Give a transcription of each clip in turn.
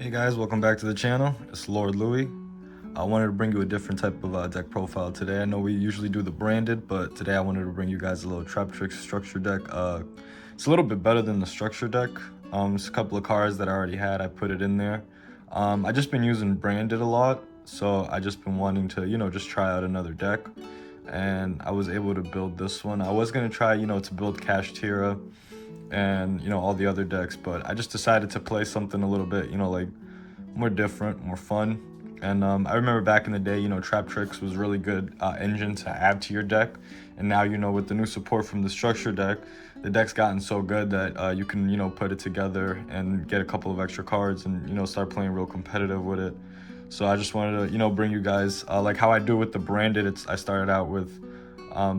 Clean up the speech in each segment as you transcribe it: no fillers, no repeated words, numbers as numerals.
Hey guys, welcome back to the channel. It's Lord Louie. I wanted to bring you a different type of deck profile today. I know we usually do the branded, but today I wanted to bring you guys a little Traptrix structure deck. It's a little bit better than the structure deck. It's a couple of cards that I already had. I put it in there. I just been using branded a lot, so I just been wanting to, just try out another deck. And I was able to build this one. I was gonna try, to build Cash Tira and all the other decks, but I just decided to play something a little bit like more different, more fun. And I remember back in the day, Traptrix was really good engine to add to your deck. And now, with the new support from the structure deck, the deck's gotten so good that you can, put it together and get a couple of extra cards and, start playing real competitive with it. So I just wanted to, bring you guys, like how I do with the branded. I started out with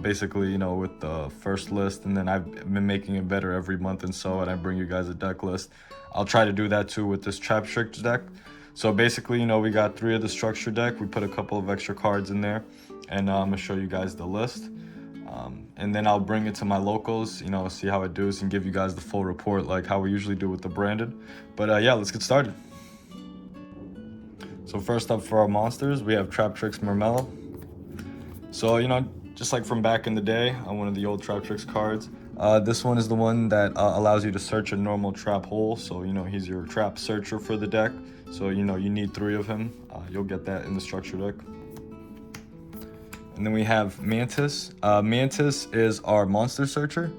basically, with the first list, and then I've been making it better every month and so, and I bring you guys a deck list. I'll try to do that too with this Traptrix deck. So basically, we got 3 of the structure deck. We put a couple of extra cards in there, and I'm gonna show you guys the list. And then I'll bring it to my locals, see how it does and give you guys the full report like how we usually do with the branded. But yeah, let's get started. So first up for our monsters, we have Traptrix Mermello. So, just like from back in the day on one of the old Traptrix cards, this one is the one that allows you to search a normal trap hole. So, he's your trap searcher for the deck. So, you need 3 of him. You'll get that in the structure deck. And then we have Mantis. Mantis is our monster searcher.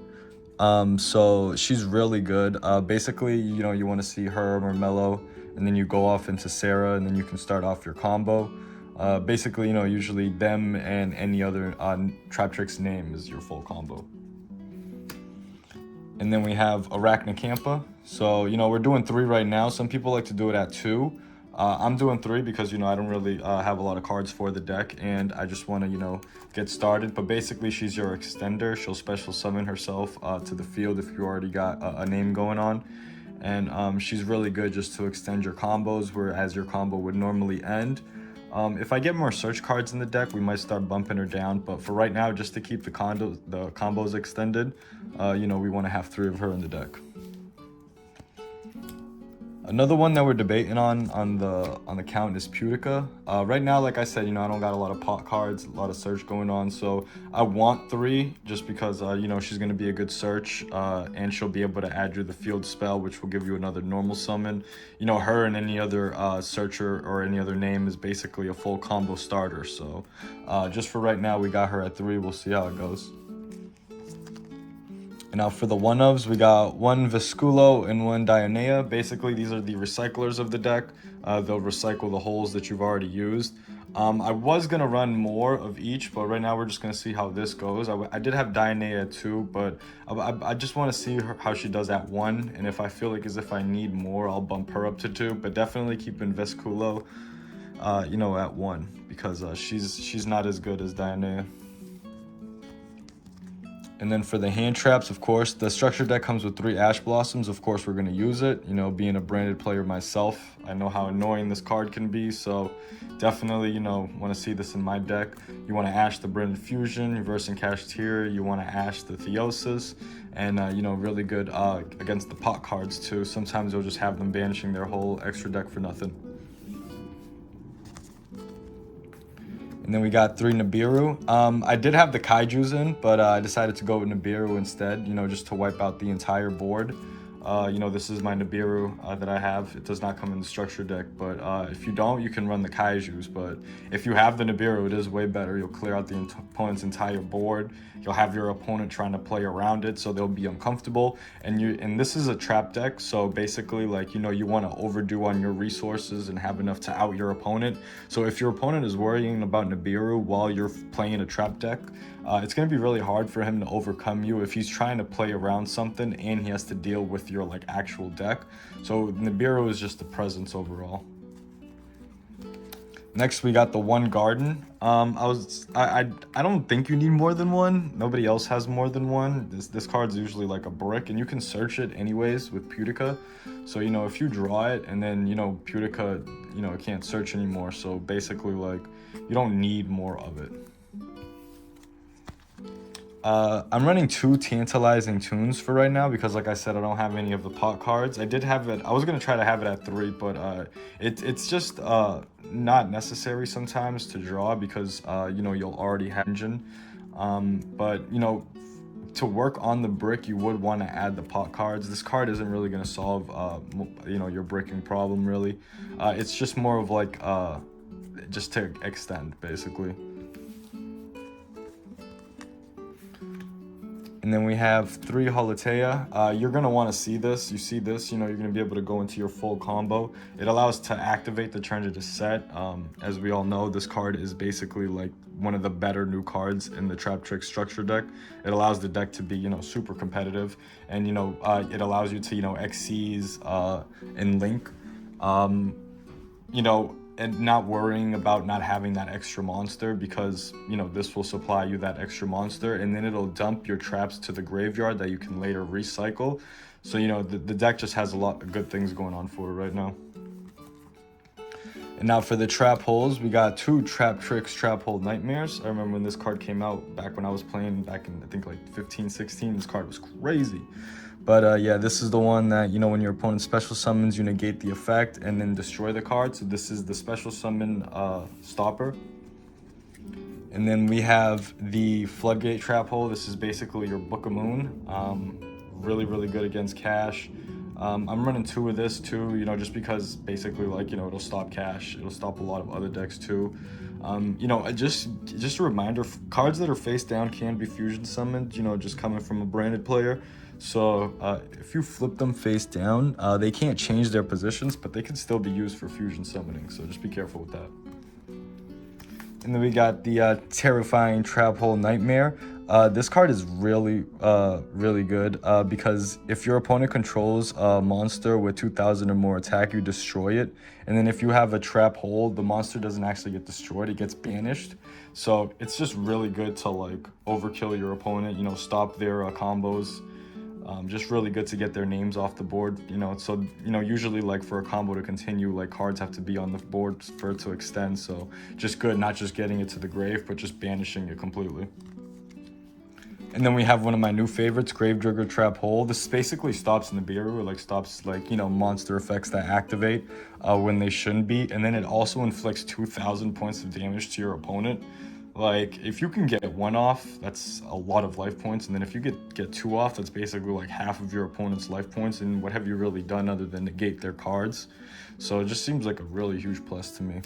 So she's really good. Basically, you want to see her, Mermello, and then you go off into Sarah, and then you can start off your combo. Basically, usually them and any other Traptrix name is your full combo. And then we have Arachnacampa. So, we're doing 3 right now. Some people like to do it at 2. I'm doing 3 because, I don't really have a lot of cards for the deck, and I just want to, get started. But basically, she's your extender. She'll special summon herself to the field if you already got a name going on. And she's really good just to extend your combos, whereas your combo would normally end. If I get more search cards in the deck, we might start bumping her down. But for right now, just to keep the combos extended, we want to have 3 of her in the deck. Another one that we're debating on the count is Putica. Right now, like I said, I don't got a lot of pot cards, a lot of search going on, so I want 3 just because she's gonna be a good search, and she'll be able to add you the field spell, which will give you another normal summon. Her and any other searcher or any other name is basically a full combo starter. So just for right now, we got her at 3. We'll see how it goes. And now for the one-ofs, we got 1 Visculo and 1 Dionea. Basically, these are the recyclers of the deck. They'll recycle the holes that you've already used. I was going to run more of each, but right now we're just going to see how this goes. I did have Dionea at 2, but I just want to see how she does at 1. And if I feel like as if I need more, I'll bump her up to 2. But definitely keeping Visculo, at 1, because she's not as good as Dionea. And then for the hand traps, of course, the structure deck comes with 3 Ash Blossoms. Of course, we're going to use it. Being a branded player myself, I know how annoying this card can be. So definitely, want to see this in my deck. You want to Ash the Branded Fusion, reversing Cash Tier. You want to Ash the Theosis. And, really good against the pot cards, too. Sometimes you'll just have them banishing their whole extra deck for nothing. And then we got 3 Nibiru. I did have the Kaijus in, but I decided to go with Nibiru instead, just to wipe out the entire board. This is my Nibiru that I have. It does not come in the structure deck, but if you don't, you can run the Kaijus. But if you have the Nibiru, it is way better. You'll clear out the opponent's entire board. You'll have your opponent trying to play around it, so they'll be uncomfortable. And this is a trap deck, so basically, you want to overdo on your resources and have enough to out your opponent. So if your opponent is worrying about Nibiru while you're playing a trap deck, it's going to be really hard for him to overcome you if he's trying to play around something and he has to deal with your actual deck. So Nibiru is just the presence overall. Next, we got the 1 Garden. I don't think you need more than 1. Nobody else has more than 1. This card's usually like a brick, and you can search it anyways with Putica. So if you draw it and then Putica it can't search anymore. So basically you don't need more of it. I'm running 2 tantalizing tunes for right now because, like I said, I don't have any of the pot cards. I did have it. I was gonna try to have it at 3, but it's just not necessary sometimes to draw because you know, you'll already have engine. But you know, to work on the brick, you would want to add the pot cards. This card isn't really gonna solve you know, your bricking problem really. It's just more of like just to extend basically. And then we have 3 Holotea. You're gonna want to see this. You see this, you know, you're gonna be able to go into your full combo. It allows to activate the turn it is set. As we all know, this card is basically like one of the better new cards in the Traptrix structure deck. It allows the deck to be, you know, super competitive, and you know, it allows you to, you know, XCs and link. You know, and not worrying about not having that extra monster, because you know, this will supply you that extra monster, and then it'll dump your traps to the graveyard that you can later recycle. So you know, the deck just has a lot of good things going on for it right now. And now for the trap holes, we got 2 Traptrix Trap Hole Nightmares. I remember when this card came out back when I was playing back in, I think, like 15, 16. This card was crazy. But yeah, this is the one that, you know, when your opponent special summons, you negate the effect and then destroy the card. So this is the special summon stopper. And then we have the Floodgate Trap Hole. This is basically your Book of Moon. Really, really good against cash. I'm running 2 of this too, you know, just because basically, like, you know, it'll stop cash. It'll stop a lot of other decks too. You know, just a reminder, cards that are face down can be fusion summoned, you know, just coming from a branded player. So if you flip them face down, they can't change their positions, but they can still be used for fusion summoning. So just be careful with that. And then we got the Terrifying Trap Hole Nightmare. This card is really, really good because if your opponent controls a monster with 2,000 or more attack, you destroy it. And then if you have a trap hole, the monster doesn't actually get destroyed, it gets banished. So it's just really good to like overkill your opponent, you know, stop their combos. Just really good to get their names off the board, you know. So, you know, usually like for a combo to continue, like cards have to be on the board for it to extend. So just good, not just getting it to the grave, but just banishing it completely. And then we have one of my new favorites, Gravedigger Trap Hole. This basically stops Nibiru, or like stops, like, you know, monster effects that activate when they shouldn't be. And then it also inflicts 2,000 points of damage to your opponent. Like, if you can get 1 off, that's a lot of life points. And then if you get 2 off, that's basically like half of your opponent's life points. And what have you really done other than negate their cards? So it just seems like a really huge plus to me.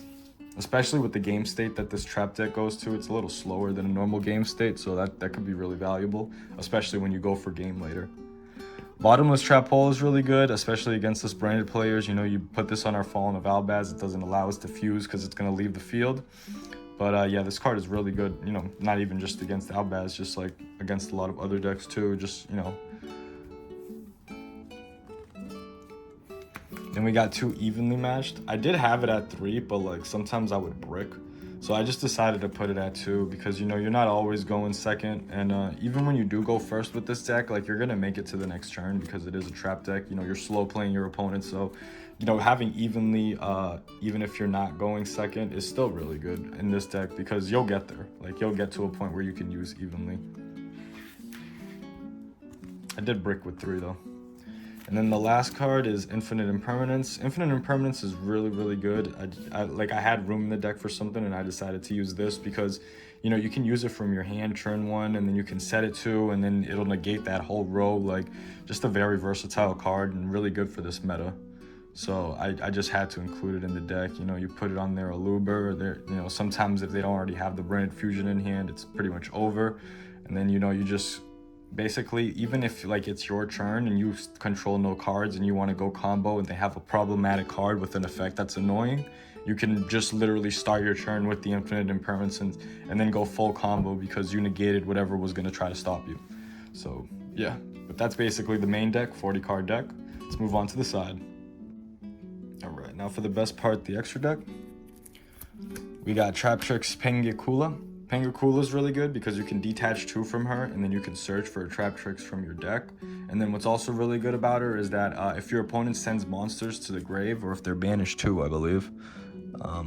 Especially with the game state that this trap deck goes to, it's a little slower than a normal game state, so that could be really valuable, especially when you go for game later. Bottomless Trap Hole is really good, especially against us branded players. You know, you put this on our Fallen of Albaz, it doesn't allow us to fuse because it's going to leave the field. But yeah, this card is really good, you know, not even just against Albaz, just like against a lot of other decks too, just, you know. Then we got 2 Evenly Matched. I did have it at 3, but like sometimes I would brick. So I just decided to put it at 2 because, you know, you're not always going second. And even when you do go first with this deck, like you're going to make it to the next turn because it is a trap deck. You know, you're slow playing your opponent. So, you know, having evenly, even if you're not going second, is still really good in this deck because you'll get there. Like you'll get to a point where you can use evenly. I did brick with 3 though. And then the last card is Infinite Impermanence. Infinite Impermanence is really, really good. I had room in the deck for something and I decided to use this because, you know, you can use it from your hand turn 1 and then you can set it 2 and then it'll negate that whole row. Like, just a very versatile card and really good for this meta. So I just had to include it in the deck. You know, you put it on their Aluber, or their, you know, sometimes if they don't already have the branded fusion in hand, it's pretty much over. And then, you know, you just basically, even if like it's your turn and you control no cards and you want to go combo and they have a problematic card with an effect that's annoying, you can just literally start your turn with the Infinite Impermanence and then go full combo because you negated whatever was going to try to stop you. So yeah, but that's basically the main deck, 40 card deck. Let's move on to the side. All right, now for the best part, the extra deck. We got Traptrix Pengikula. Pengikula is really good because you can detach 2 from her and then you can search for a Traptrix from your deck. And then what's also really good about her is that if your opponent sends monsters to the grave, or if they're banished too, I believe,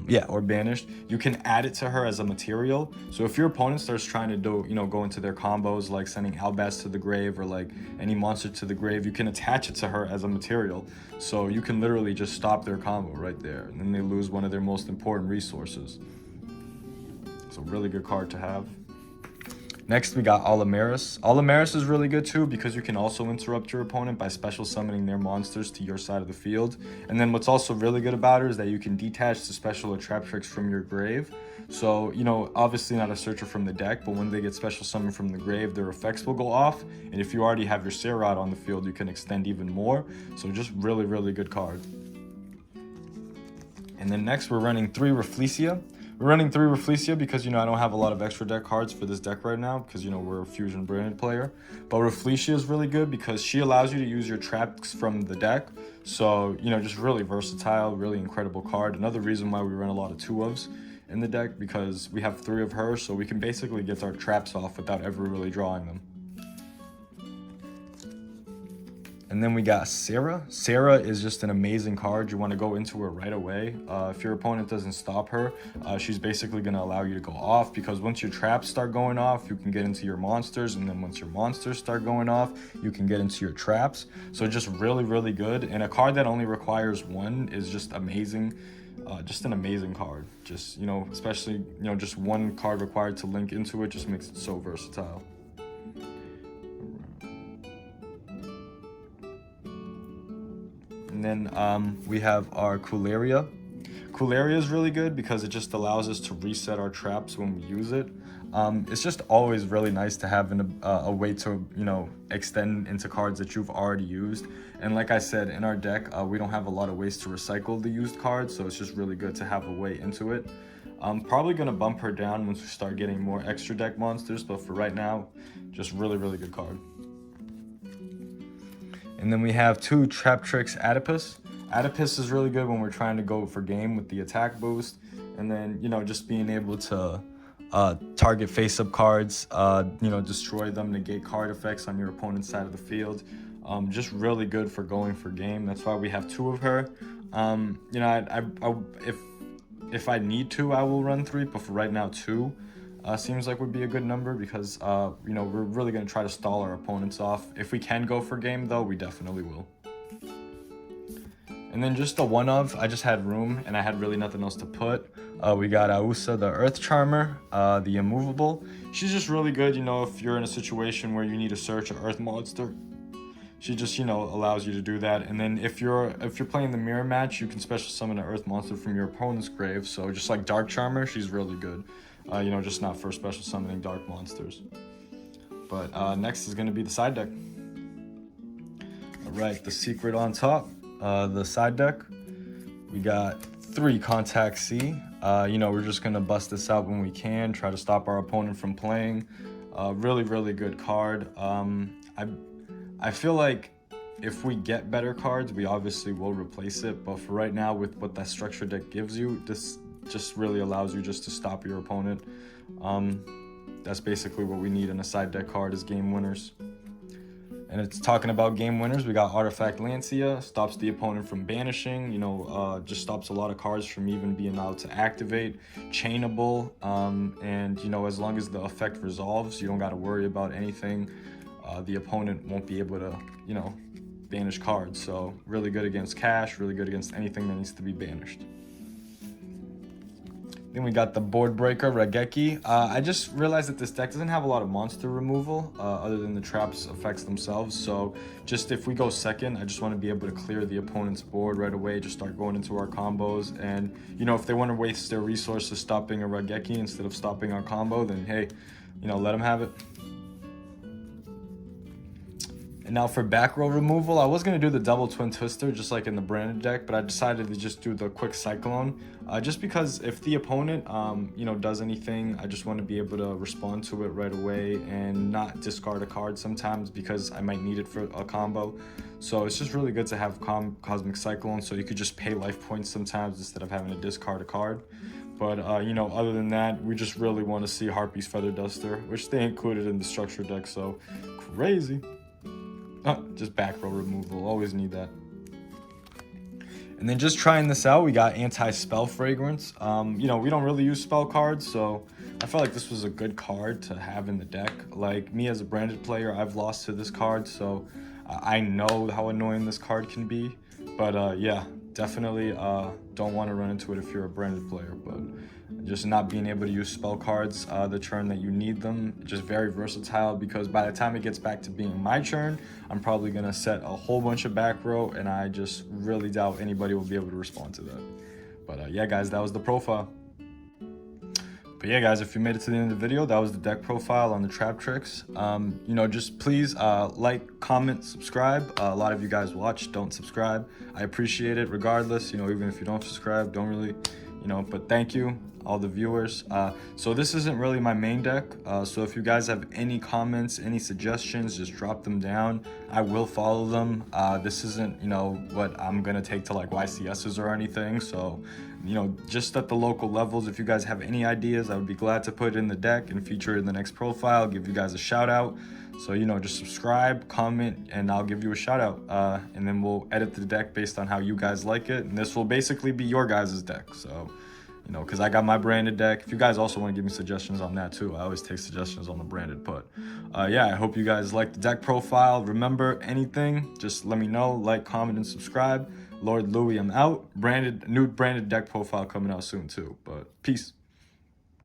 Yeah, or banished. You can add it to her as a material. So if your opponent starts trying to do, go into their combos, like sending Albaz to the grave or like any monster to the grave, you can attach it to her as a material. So you can literally just stop their combo right there, and then they lose one of their most important resources. It's a really good card to have. Next, we got Olimaris. Olimaris is really good too because you can also interrupt your opponent by special summoning their monsters to your side of the field. And then what's also really good about her is that you can detach the special or Traptrix from your grave. So, obviously not a searcher from the deck, but when they get special summoned from the grave, their effects will go off. And if you already have your Serot on the field, you can extend even more. So just really, really good card. And then next, we're running 3 Rafflesia. We're running 3 Rafflesia because, I don't have a lot of extra deck cards for this deck right now because, we're a Fusion branded player. But Rafflesia is really good because she allows you to use your traps from the deck. So, just really versatile, really incredible card. Another reason why we run a lot of 2-ofs in the deck because we have 3 of her, so we can basically get our traps off without ever really drawing them. And then we got Sarah. Sarah is just an amazing card. You want to go into her right away. If your opponent doesn't stop her, she's basically going to allow you to go off because once your traps start going off, you can get into your monsters. And then once your monsters start going off, you can get into your traps. So just really, really good. And a card that only requires 1 is just amazing. Just an amazing card. Just, especially, just 1 card required to link into it just makes it so versatile. And then we have our Cularia. Cularia is really good because it just allows us to reset our traps when we use it. It's just always really nice to have a way to, extend into cards that you've already used. And like I said, in our deck, we don't have a lot of ways to recycle the used cards, so it's just really good to have a way into it. I'm probably going to bump her down once we start getting more extra deck monsters, but for right now, just really, really good card. And then we have 2 Traptrix Adipus. Adipus is really good when we're trying to go for game with the attack boost. And then, just being able to target face-up cards, destroy them, negate card effects on your opponent's side of the field. Just really good for going for game. That's why we have 2 of her. If I need to, I will run 3, but for right now, 2. Seems like would be a good number because, we're really going to try to stall our opponents off. If we can go for game, though, we definitely will. And then just the one of, I just had room and I had really nothing else to put. We got Ausa, the Earth Charmer, the Immovable. She's just really good, if you're in a situation where you need to search an Earth monster. She just, allows you to do that. And then if you're playing the mirror match, you can special summon an Earth monster from your opponent's grave. So just like Dark Charmer, she's really good. Just not for special summoning dark monsters. But next is going to be the side deck. All right, the secret on top. The side deck, we got 3 Contact C. We're just going to bust this out when we can, try to stop our opponent from playing. Really, really good card. I feel like if we get better cards, we obviously will replace it. But for right now, with what that structure deck gives you, this just really allows you just to stop your opponent. That's basically what we need in a side deck card is game winners. And it's talking about game winners. We got Artifact Lancia, stops the opponent from banishing, just stops a lot of cards from even being allowed to activate. Chainable, and as long as the effect resolves, you don't got to worry about anything. The opponent won't be able to, banish cards. So really good against cash, really good against anything that needs to be banished. Then we got the Board Breaker Raigeki. I just realized that this deck doesn't have a lot of monster removal other than the traps effects themselves. So just if we go second, I just want to be able to clear the opponent's board right away, just start going into our combos. And, if they want to waste their resources stopping a Raigeki instead of stopping our combo, then hey, let them have it. And now for back row removal, I was going to do the double twin twister just like in the branded deck, but I decided to just do the quick cyclone just because if the opponent does anything, I just want to be able to respond to it right away and not discard a card sometimes because I might need it for a combo. So it's just really good to have Cosmic Cyclone so you could just pay life points sometimes instead of having to discard a card. But, other than that, we just really want to see Harpy's Feather Duster, which they included in the structure deck, so crazy. Just back row removal, always need that. And then just trying this out, we got anti-spell fragrance. You know, we don't really use spell cards, so I felt like this was a good card to have in the deck. Like me as a branded player, I've lost to this card, so I know how annoying this card can be. But yeah, definitely don't want to run into it if you're a branded player. But just not being able to use spell cards the turn that you need them, just very versatile, because by the time it gets back to being my turn, I'm probably gonna set a whole bunch of back row, and I just really doubt anybody will be able to respond to that. But yeah, guys, that was the profile. But yeah, guys, if you made it to the end of the video, that was the deck profile on the Traptrix. You know, just please like, comment, subscribe. A lot of you guys watch, don't subscribe. I appreciate it regardless, you know, even if you don't subscribe, don't really, you know, but thank you, all the viewers. So this isn't really my main deck. So if you guys have any comments, any suggestions, just drop them down. I will follow them. This isn't, you know, what I'm gonna take to like YCSs or anything. So, you know, just at the local levels, if you guys have any ideas, I would be glad to put it in the deck and feature it in the next profile, give you guys a shout out. So, you know, just subscribe, comment, and I'll give you a shout out. And then we'll edit the deck based on how you guys like it. And this will basically be your guys' deck. So, you know, because I got my branded deck. If you guys also want to give me suggestions on that too, I always take suggestions on the branded. But yeah, I hope you guys like the deck profile. Remember, anything, just let me know. Like, comment, and subscribe. Lord Louie, I'm out. New branded deck profile coming out soon too. But peace.